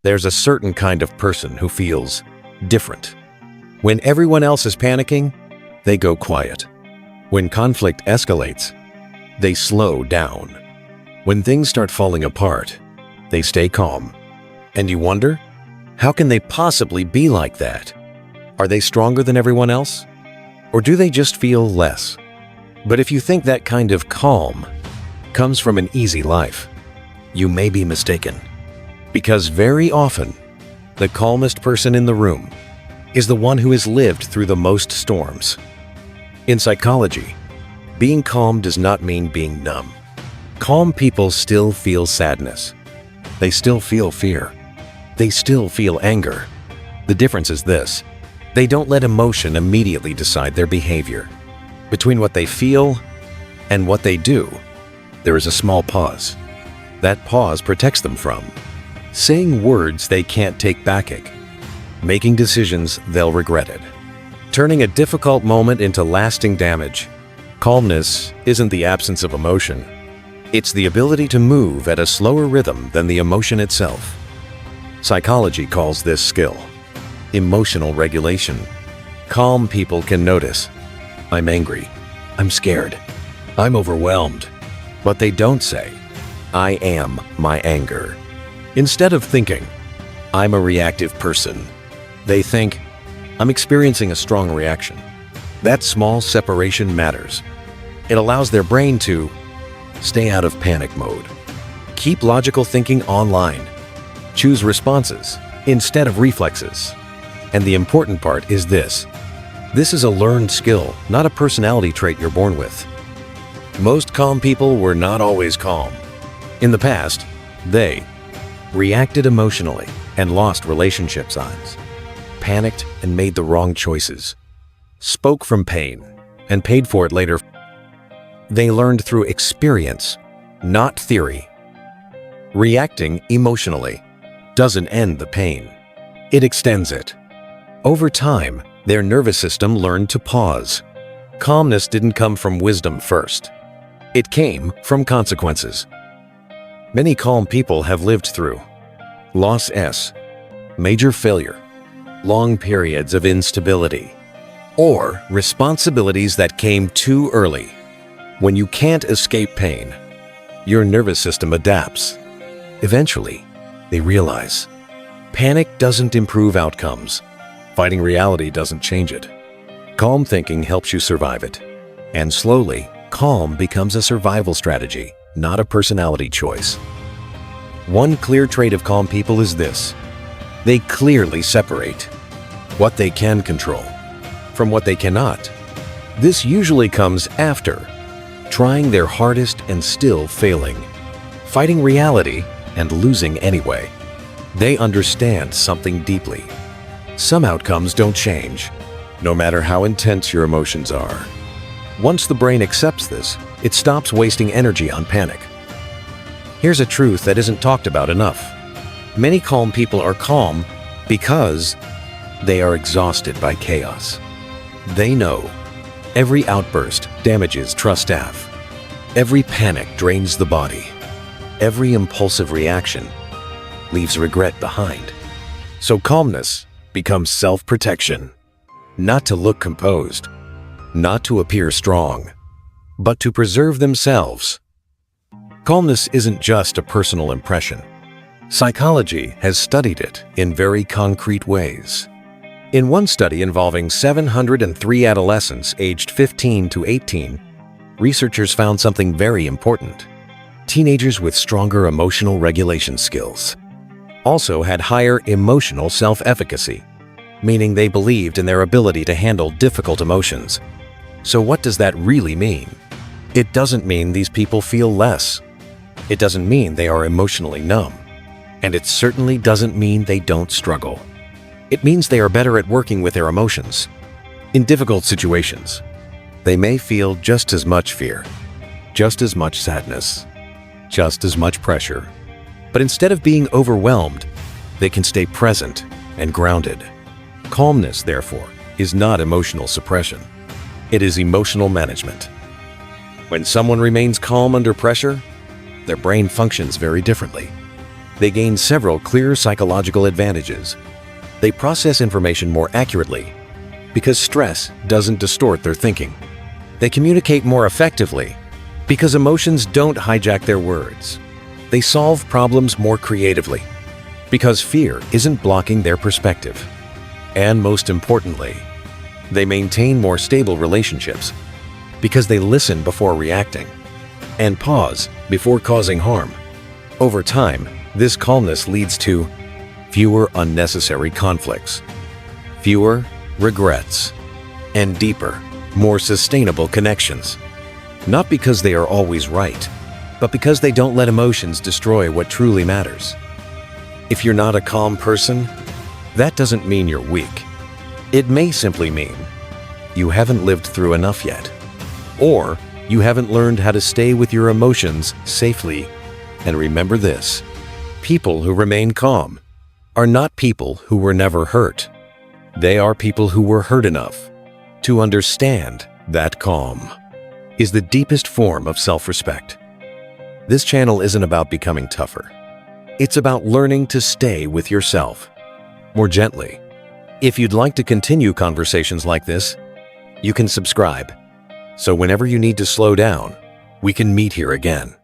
There's a certain kind of person who feels different. When everyone else is panicking, they go quiet. When conflict escalates, they slow down. When things start falling apart, they stay calm. And you wonder, how can they possibly be like that? Are they stronger than everyone else? Or do they just feel less? But if you think that kind of calm comes from an easy life, you may be mistaken. Because very often, the calmest person in the room is the one who has lived through the most storms. In psychology, being calm does not mean being numb. Calm people still feel sadness. They still feel fear. They still feel anger. The difference is this: they don't let emotion immediately decide their behavior. Between what they feel and what they do, there is a small pause. That pause protects them from saying words they can't take back, making decisions they'll regret it, turning a difficult moment into lasting damage. Calmness isn't the absence of emotion. It's the ability to move at a slower rhythm than the emotion itself. Psychology calls this skill emotional regulation. Calm people can notice, I'm angry, I'm scared, I'm overwhelmed. But they don't say, I am my anger. Instead of thinking, I'm a reactive person, they think, I'm experiencing a strong reaction. That small separation matters. It allows their brain to stay out of panic mode, keep logical thinking online, choose responses instead of reflexes. And the important part is this: this is a learned skill, not a personality trait you're born with. Most calm people were not always calm. In the past, they reacted emotionally and lost relationship signs, panicked and made the wrong choices, spoke from pain and paid for it later. They learned through experience, not theory. Reacting emotionally doesn't end the pain. It extends it. Over time, their nervous system learned to pause. Calmness didn't come from wisdom first. It came from consequences. Many calm people have lived through loss, major failure, long periods of instability, or responsibilities that came too early. When you can't escape pain, your nervous system adapts. Eventually, they realize panic doesn't improve outcomes. Fighting reality doesn't change it. Calm thinking helps you survive it. And slowly, calm becomes a survival strategy, not a personality choice. One clear trait of calm people is this: they clearly separate what they can control from what they cannot. This usually comes after trying their hardest and still failing, fighting reality and losing anyway. They understand something deeply. Some outcomes don't change, no matter how intense your emotions are. Once the brain accepts this, it stops wasting energy on panic. Here's a truth that isn't talked about enough. Many calm people are calm because they are exhausted by chaos. They know every outburst damages trust staff. Every panic drains the body. Every impulsive reaction leaves regret behind. So calmness becomes self-protection. Not to look composed, not to appear strong, but to preserve themselves. Calmness isn't just a personal impression. Psychology has studied it in very concrete ways. In one study involving 703 adolescents aged 15 to 18, researchers found something very important. Teenagers with stronger emotional regulation skills also had higher emotional self-efficacy, meaning they believed in their ability to handle difficult emotions. So what does that really mean? It doesn't mean these people feel less. It doesn't mean they are emotionally numb. And it certainly doesn't mean they don't struggle. It means they are better at working with their emotions. In difficult situations, they may feel just as much fear, just as much sadness, just as much pressure. But instead of being overwhelmed, they can stay present and grounded. Calmness, therefore, is not emotional suppression. It is emotional management. When someone remains calm under pressure, their brain functions very differently. they gain several clear psychological advantages. They process information more accurately because stress doesn't distort their thinking. They communicate more effectively because emotions don't hijack their words. They solve problems more creatively because fear isn't blocking their perspective. And most importantly, they maintain more stable relationships because they listen before reacting and pause before causing harm. Over time, this calmness leads to fewer unnecessary conflicts, fewer regrets, and deeper, more sustainable connections. Not because they are always right, but because they don't let emotions destroy what truly matters. If you're not a calm person, that doesn't mean you're weak. It may simply mean you haven't lived through enough yet, or you haven't learned how to stay with your emotions safely. And remember this, people who remain calm are not people who were never hurt. They are people who were hurt enough to understand that calm is the deepest form of self-respect. This channel isn't about becoming tougher. It's about learning to stay with yourself more gently. If you'd like to continue conversations like this, you can subscribe. So whenever you need to slow down, we can meet here again.